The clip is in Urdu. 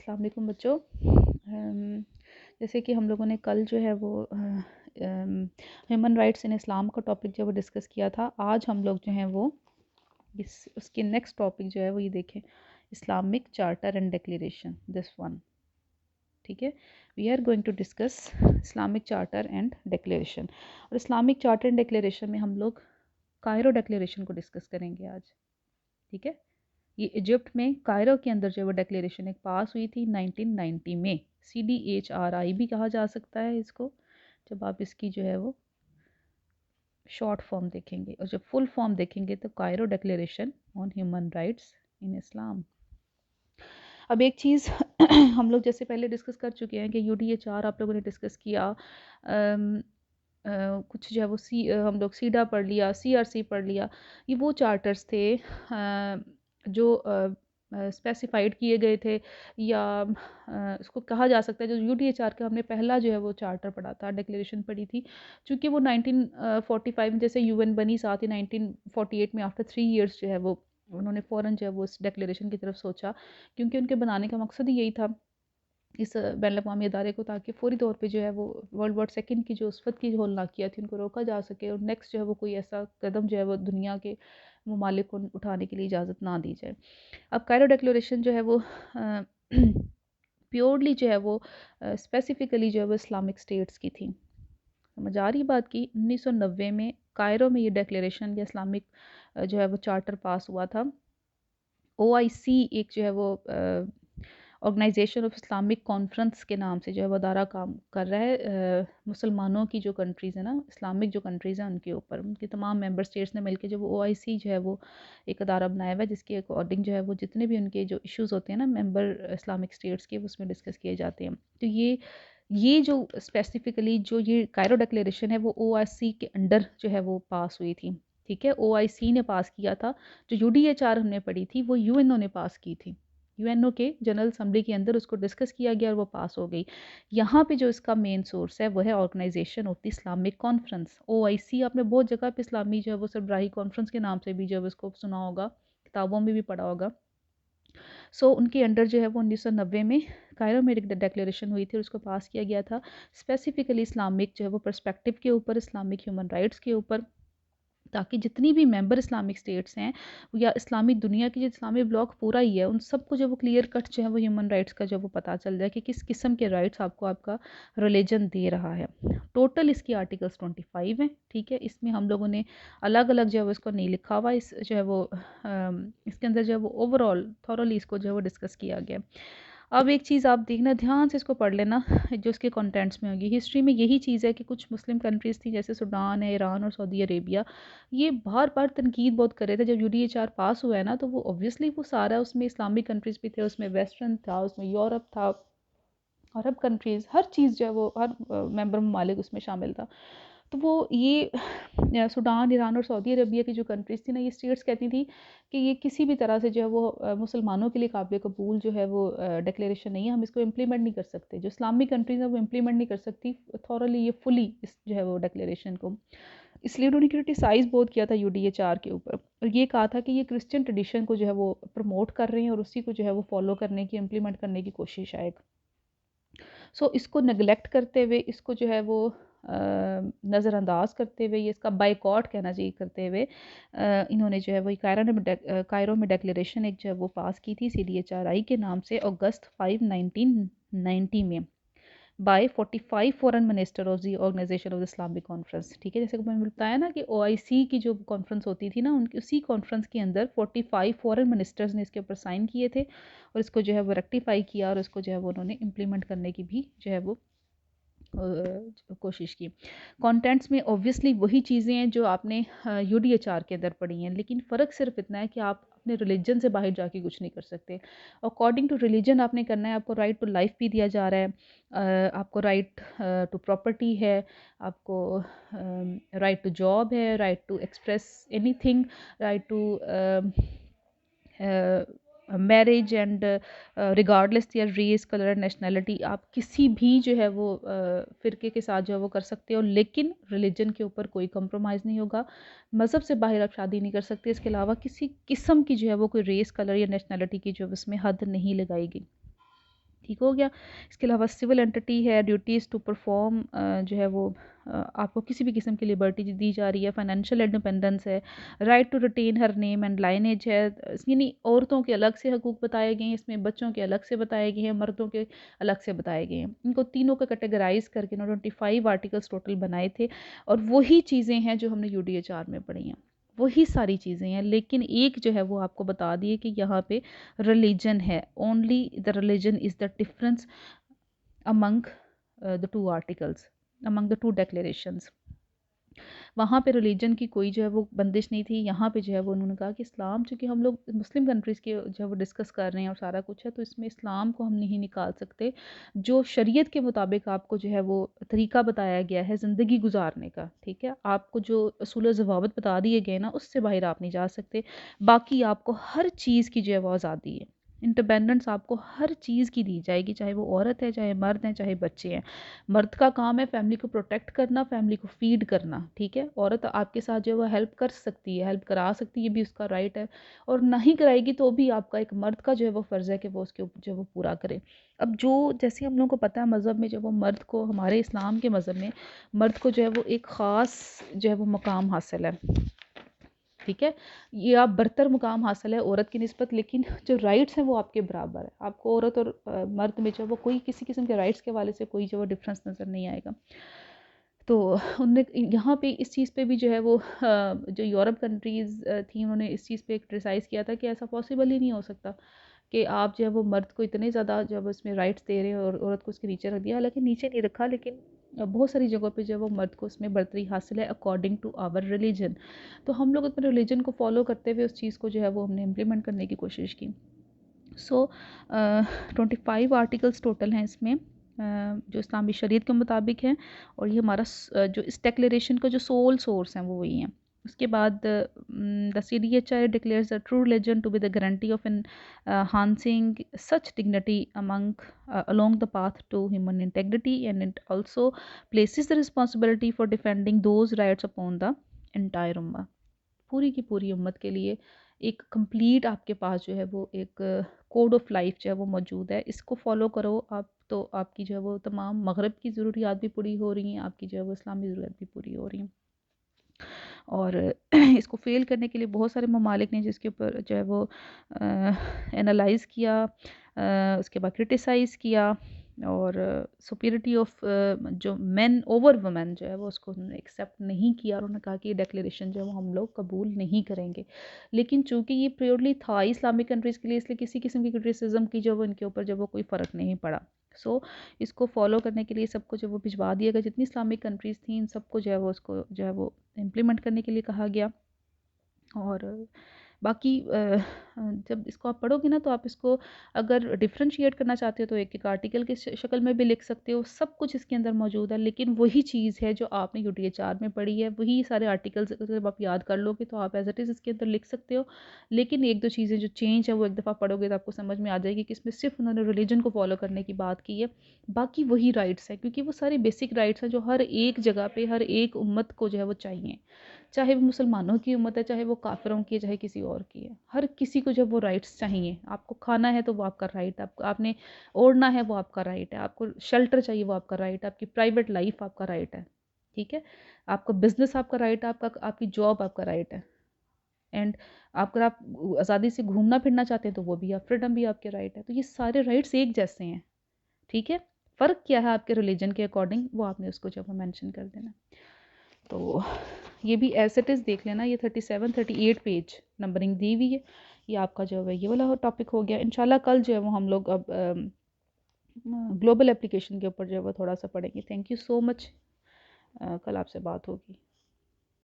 السلام علیکم بچوں. جیسے کہ ہم لوگوں نے کل جو ہے وہ ہیومن رائٹس ان اسلام کا ٹاپک جو ہے وہ ڈسکس کیا تھا. آج ہم لوگ جو ہیں وہ اس کے نیکسٹ ٹاپک جو ہے وہ یہ دیکھیں, Islamic charter and declaration, this one. ٹھیک ہے, we are going to discuss Islamic charter and declaration. اور اسلامک چارٹر اینڈ ڈیکلیریشن میں ہم لوگ کائرو ڈیکلیریشن کو ڈسکس کریں گے آج. ٹھیک ہے, یہ ایجپٹ میں کائرو کے اندر جو ہے وہ ڈیکلیریشن ایک پاس ہوئی تھی 1990 میں. CDHRI بھی کہا جا سکتا ہے اس کو, جب آپ اس کی جو ہے وہ شارٹ فارم دیکھیں گے, اور جب فل فارم دیکھیں گے تو Cairo declaration on human rights in Islam. اب ایک چیز ہم لوگ جیسے پہلے ڈسکس کر چکے ہیں کہ UDHR آپ لوگوں نے ڈسکس کیا, کچھ جو ہے وہ ہم لوگ سیڈا پڑھ لیا, CRC پڑھ لیا. یہ وہ چارٹرز تھے جو اسپیسیفائڈ کیے گئے تھے, یا اس کو کہا جا سکتا ہے جو UDHR کا ہم نے پہلا جو ہے وہ چارٹر پڑھا تھا, ڈیکلیریشن پڑھی تھی. چونکہ وہ 1945 میں جیسے UN بنی, ساتھ ہی 1948 میں آفٹر 3 ایئرس جو ہے وہ انہوں نے فوراً جو ہے وہ اس ڈیکلیریشن کی طرف سوچا, کیونکہ ان کے بنانے کا مقصد ہی یہی تھا اس بین الاقوامی ادارے کو, تاکہ فوری طور پہ جو ہے وہ ورلڈ وار سیکنڈ کی جو اس وقت کی ہولناکیاں تھی ان کو روکا جا سکے, اور نیکسٹ جو ہے وہ کوئی ایسا قدم جو ہے وہ دنیا کے ممالک کو اٹھانے کے لیے اجازت نہ دی جائے. اب کائرو ڈیکلیریشن جو ہے وہ پیورلی جو ہے وہ اسپیسیفکلی جو ہے وہ اسلامک اسٹیٹس کی تھی. سمجھ آ رہی بات کی. 1990 میں کائرو میں یہ ڈیکلیریشن یا اسلامک جو ہے وہ چارٹر پاس ہوا تھا. OIC ایک جو ہے وہ آرگنائزیشن آف اسلامک کانفرنس کے نام سے جو ہے وہ ادارہ کام کر رہا ہے مسلمانوں کی جو کنٹریز ہیں نا, اسلامک جو کنٹریز ہیں ان کے اوپر, ان کے تمام ممبر اسٹیٹس نے مل کے جو وہ OIC جو ہے وہ ایک ادارہ بنایا ہوا ہے, جس کے اکارڈنگ جو ہے وہ جتنے بھی ان کے جو ایشوز ہوتے ہیں نا ممبر اسلامک اسٹیٹس کے, اس میں ڈسکس کیے جاتے ہیں. تو یہ جو اسپیسیفکلی جو یہ کائرو ڈیکلیریشن ہے وہ OIC کے انڈر جو ہے وہ پاس ہوئی تھی. ٹھیک ہے, OIC نے پاس کیا تھا. جو UDHR ہم نے پڑھی تھی وہ UNO نے پاس کی تھی. UNO کے جنرل اسمبلی کے اندر اس کو ڈسکس کیا گیا اور وہ پاس ہو گئی. یہاں پہ جو اس کا مین سورس ہے وہ ہے organisation of the Islamic conference, OIC. آپ نے بہت جگہ پہ اسلامی جو ہے وہ سربراہی کانفرنس کے نام سے بھی جو ہے اس کو سنا ہوگا, کتابوں میں بھی پڑھا ہوگا. ان کے انڈر جو ہے وہ 1990 میں کائرو میں ایک ڈیکلیریشن ہوئی تھی اور اس کو پاس کیا گیا تھا اسپیسیفکلی اسلامک جو ہے وہ پرسپیکٹیو کے اوپر, اسلامک ہیومن رائٹس کے اوپر, تاکہ جتنی بھی ممبر اسلامک اسٹیٹس ہیں یا اسلامی دنیا کی جو اسلامی بلاک پورا ہی ہے, ان سب کو جو وہ کلیئر کٹ جو ہے وہ ہیومن رائٹس کا جو وہ پتہ چل جائے کہ کس قسم کے رائٹس آپ کو آپ کا ریلیجن دے رہا ہے. ٹوٹل اس کی آرٹیکلس 25 ہیں. ٹھیک ہے, اس میں ہم لوگوں نے الگ الگ جو ہے وہ اس کو نہیں لکھا ہوا, اس جو ہے وہ اس کے اندر جو ہے وہ اوورآل تھورولی اس کو جو ہے وہ ڈسکس کیا گیا. اب ایک چیز آپ دیکھنا, دھیان سے اس کو پڑھ لینا جو اس کے کنٹینٹس میں ہوگی. ہسٹری میں یہی چیز ہے کہ کچھ مسلم کنٹریز تھیں جیسے سوڈان ہے, ایران اور سعودی عربیہ, یہ بار بار تنقید بہت کر رہے تھے. جب UDHR پاس ہوا ہے نا تو وہ اوبویسلی وہ سارا اس میں اسلامک کنٹریز بھی تھے, اس میں ویسٹرن تھا, اس میں یورپ تھا, عرب کنٹریز, ہر چیز جو ہے وہ ہر ممبر ممالک اس میں شامل تھا. تو وہ یہ سوڈان, ایران اور سعودی عربیہ کی جو کنٹریز تھی نا, یہ اسٹیٹس کہتی تھی کہ یہ کسی بھی طرح سے جو ہے وہ مسلمانوں کے لیے قابل قبول جو ہے وہ ڈیکلیریشن نہیں ہے, ہم اس کو امپلیمنٹ نہیں کر سکتے. جو اسلامک کنٹریز ہیں وہ امپلیمنٹ نہیں کر سکتی تھورلی یہ فلی اس جو ہے وہ ڈیکلیریشن کو. اس لیے انہوں نے کرٹیسائز بہت کیا تھا UDHR کے اوپر, اور یہ کہا تھا کہ یہ کرسچن ٹریڈیشن کو جو ہے وہ پروموٹ کر رہے ہیں اور اسی کو جو ہے وہ فالو کرنے کی, امپلیمنٹ کرنے کی کوشش ہے. اس کو نگلیکٹ کرتے ہوئے, اس کو جو ہے وہ نظر انداز کرتے ہوئے, یہ اس کا بائیکاٹ کہنا چاہیے کرتے ہوئے, انہوں نے جو ہے وہ کائرو میں ڈیکلیریشن ایک جو ہے وہ پاس کی تھی CDHRI کے نام سے اگست 5 1990 میں by 45 foreign minister of the organisation of Islamic conference. ٹھیک ہے, جیسے کہ میں نے بتایا نا کہ OIC کی جو کانفرنس ہوتی تھی نا, ان کی اسی کانفرنس کے اندر 45 فورن منسٹرز نے اس کے اوپر سائن کیے تھے اور اس کو جو ہے وہ ریکٹیفائی کیا, اور اس کو جو ہے وہ انہوں نے امپلیمنٹ کرنے کی بھی جو ہے وہ کوشش کی. کانٹینٹس میں اوبویسلی وہی چیزیں ہیں جو آپ نے UDHR کے اندر پڑھی ہیں, لیکن فرق صرف اتنا ہے کہ آپ اپنے ریلیجن سے باہر جا کے کچھ نہیں کر سکتے. اکارڈنگ ٹو ریلیجن آپ نے کرنا ہے. آپ کو رائٹ ٹو لائف بھی دیا جا رہا ہے, آپ کو رائٹ ٹو پراپرٹی ہے, آپ کو رائٹ ٹو جاب ہے, right to express anything, right to marriage and regardless their race, colour and nationality. آپ کسی بھی جو ہے وہ فرقے کے ساتھ جو ہے وہ کر سکتے ہو, لیکن ریلیجن کے اوپر کوئی کمپرومائز نہیں ہوگا. مذہب سے باہر آپ شادی نہیں کر سکتے. اس کے علاوہ کسی قسم کی جو ہے وہ کوئی ریس, کلر یا نیشنلٹی کی جو اس میں حد نہیں لگائی گئی. ٹھیک ہو گیا. اس کے علاوہ سول اینٹی ہے، ڈیوٹیز ٹو پرفارم جو ہے وہ آپ کو کسی بھی قسم کی لبرٹی دی جا رہی ہے. فائنینشیل انڈیپینڈنس ہے، right to retain her name and lineage ہے. یعنی عورتوں کے الگ سے حقوق بتائے گئے ہیں اس میں، بچوں کے الگ سے بتائے گئے ہیں، مردوں کے الگ سے بتائے گئے ہیں. ان کو تینوں کا کیٹیگرائز کر کے 25 آرٹیکلس ٹوٹل بنائے تھے، اور وہی چیزیں ہیں جو ہم نے UDHR میں پڑھی ہیں، وہی ساری چیزیں ہیں. لیکن ایک جو ہے وہ آپ کو بتا دیے کہ یہاں پہ ریلیجن ہے. Only the religion is the difference among the two articles, among the two declarations. وہاں پہ ریلیجن کی کوئی جو ہے وہ بندش نہیں تھی. یہاں پہ جو ہے وہ انہوں نے کہا کہ اسلام، چونکہ ہم لوگ مسلم کنٹریز کے جو ہے وہ ڈسکس کر رہے ہیں اور سارا کچھ ہے، تو اس میں اسلام کو ہم نہیں نکال سکتے. جو شریعت کے مطابق آپ کو جو ہے وہ طریقہ بتایا گیا ہے زندگی گزارنے کا، ٹھیک ہے، آپ کو جو اصول و ضوابط بتا دیے گئے نا، اس سے باہر آپ نہیں جا سکتے. باقی آپ کو ہر چیز کی جو ہے وہ آزادی ہے، انڈیپینڈنس آپ کو ہر چیز کی دی جائے گی، چاہے وہ عورت ہے، چاہے مرد ہیں، چاہے بچے ہیں. مرد کا کام ہے فیملی کو پروٹیکٹ کرنا، فیملی کو فیڈ کرنا، ٹھیک ہے. عورت آپ کے ساتھ جو ہے وہ ہیلپ کر سکتی ہے، ہیلپ کرا سکتی ہے، یہ بھی اس کا رائٹ ہے. اور نہیں کرائے گی تو بھی آپ کا ایک مرد کا جو ہے وہ فرض ہے کہ وہ اس کے جو ہے وہ پورا کرے. اب جو جیسے ہم لوگوں کو پتہ ہے مذہب میں جو وہ مرد کو، ہمارے اسلام کے مذہب میں مرد کو جو ہے وہ ایک خاص جو ہے وہ مقام حاصل ہے، ٹھیک ہے. یہ آپ برتر مقام حاصل ہے عورت کی نسبت، لیکن جو رائٹس ہیں وہ آپ کے برابر ہے. آپ کو عورت اور مرد میں جو ہے وہ کوئی کسی قسم کے رائٹس کے حوالے سے کوئی جو ہے ڈفرینس نظر نہیں آئے گا. تو ان نے یہاں پہ اس چیز پہ بھی جو ہے وہ جو یورپ کنٹریز تھیں، انہوں نے اس چیز پہ کرٹیسائز کیا تھا کہ ایسا پاسبل ہی نہیں ہو سکتا کہ آپ جو ہے وہ مرد کو اتنے زیادہ جب اس میں رائٹس دے رہے ہیں اور عورت کو اس کے نیچے رکھ دیا. حالانکہ نیچے نہیں رکھا، لیکن بہت ساری جگہوں پہ جو ہے وہ مرد کو اس میں برتری حاصل ہے اکارڈنگ ٹو آور ریلیجن. تو ہم لوگ اپنے ریلیجن کو فالو کرتے ہوئے اس چیز کو جو ہے وہ ہم نے امپلیمنٹ کرنے کی کوشش کی. سو 25 آرٹیکلس ٹوٹل ہیں اس میں جو اسلامی شریعت کے مطابق ہیں، اور یہ ہمارا جو اس ڈیکلیریشن کا جو سول سورس ہیں وہ وہی ہیں. اس کے بعد دا CDHI declares the true religion to be the guarantee of enhancing such dignity along the path to human integrity, and it also places the responsibility for defending those rights upon the entire ummah. پوری کی پوری امت کے لیے ایک کمپلیٹ آپ کے پاس جو ہے وہ ایک کوڈ آف لائف جو ہے وہ موجود ہے. اس کو فالو کرو آپ تو آپ کی جو ہے وہ تمام مغرب کی ضروریات بھی پوری ہو رہی ہیں، آپ کی جو ہے وہ اسلامی ضروریات بھی پوری ہو رہی ہیں. اور اس کو فیل کرنے کے لیے بہت سارے ممالک نے جس کے اوپر جو ہے وہ انالائز کیا، اس کے بعد کرٹیسائز کیا، اور سپیریٹی آف جو مین اوور وومن جو ہے وہ اس کو انہوں نے ایکسیپٹ نہیں کیا، اور انہوں نے کہا کہ یہ ڈیکلیریشن جو ہے وہ ہم لوگ قبول نہیں کریں گے. لیکن چونکہ یہ پیورلی تھا اسلامک کنٹریز کے لیے، اس لیے کسی قسم کی کرٹیسزم کی جو وہ ان کے اوپر جو وہ کوئی فرق نہیں پڑا. سو اس کو فالو کرنے کے لیے سب کو جو وہ بھجوا دیا گیا، جتنی اسلامک کنٹریز تھیں ان سب کو جو ہے وہ اس کو جو ہے وہ امپلیمنٹ کرنے کے لیے کہا گیا. اور باقی جب اس کو آپ پڑھو گے نا تو آپ اس کو اگر ڈفرینشیٹ کرنا چاہتے ہو تو ایک آرٹیکل کی شکل میں بھی لکھ سکتے ہو. سب کچھ اس کے اندر موجود ہے، لیکن وہی چیز ہے جو آپ نے UDHR میں پڑھی ہے، وہی سارے آرٹیکلز جب آپ یاد کر لو گے تو آپ ایز اٹ از اس کے اندر لکھ سکتے ہو. لیکن ایک دو چیزیں جو چینج ہے وہ ایک دفعہ پڑھو گے تو آپ کو سمجھ میں آ جائے گی کہ اس میں صرف انہوں نے ریلیجن کو فالو کرنے کی بات کی ہے، باقی وہی رائٹس ہیں، کیونکہ وہ سارے بیسک رائٹس ہیں جو ہر ایک جگہ پہ ہر ایک امت کو جو ہے وہ چاہیے. چاہے وہ مسلمانوں کی امت ہے، چاہے وہ کافروں کی ہے، چاہے کسی اور کی ہے، ہر کسی کو جب وہ رائٹس چاہیے. آپ کو کھانا ہے تو وہ آپ کا رائٹ ہے، آپ نے اوڑھنا ہے وہ آپ کا رائٹ ہے، آپ کو شیلٹر چاہیے وہ آپ کا رائٹ ہے، آپ کی پرائیویٹ لائف آپ کا رائٹ ہے، ٹھیک ہے، آپ کا بزنس آپ کا رائٹ ہے، آپ کی جاب آپ کا رائٹ ہے. اینڈ اگر آپ آزادی سے گھومنا پھرنا چاہتے ہیں تو وہ بھی آپ فریڈم بھی آپ کے رائٹ ہے. تو یہ سارے رائٹس ایک جیسے ہیں، ٹھیک ہے. فرق کیا ہے آپ کے ریلیجن کے اکارڈنگ وہ آپ نے اس کو جب مینشن کر دینا. تو یہ بھی ایز اٹ از دیکھ لینا. یہ 37-38 پیج نمبرنگ دی ہوئی ہے. یہ آپ کا جو ہے یہ والا ٹاپک ہو گیا. انشاءاللہ کل جو ہے وہ ہم لوگ اب گلوبل اپلیکیشن کے اوپر جو ہے وہ تھوڑا سا پڑھیں گے. تھینک یو سو مچ. کل آپ سے بات ہوگی.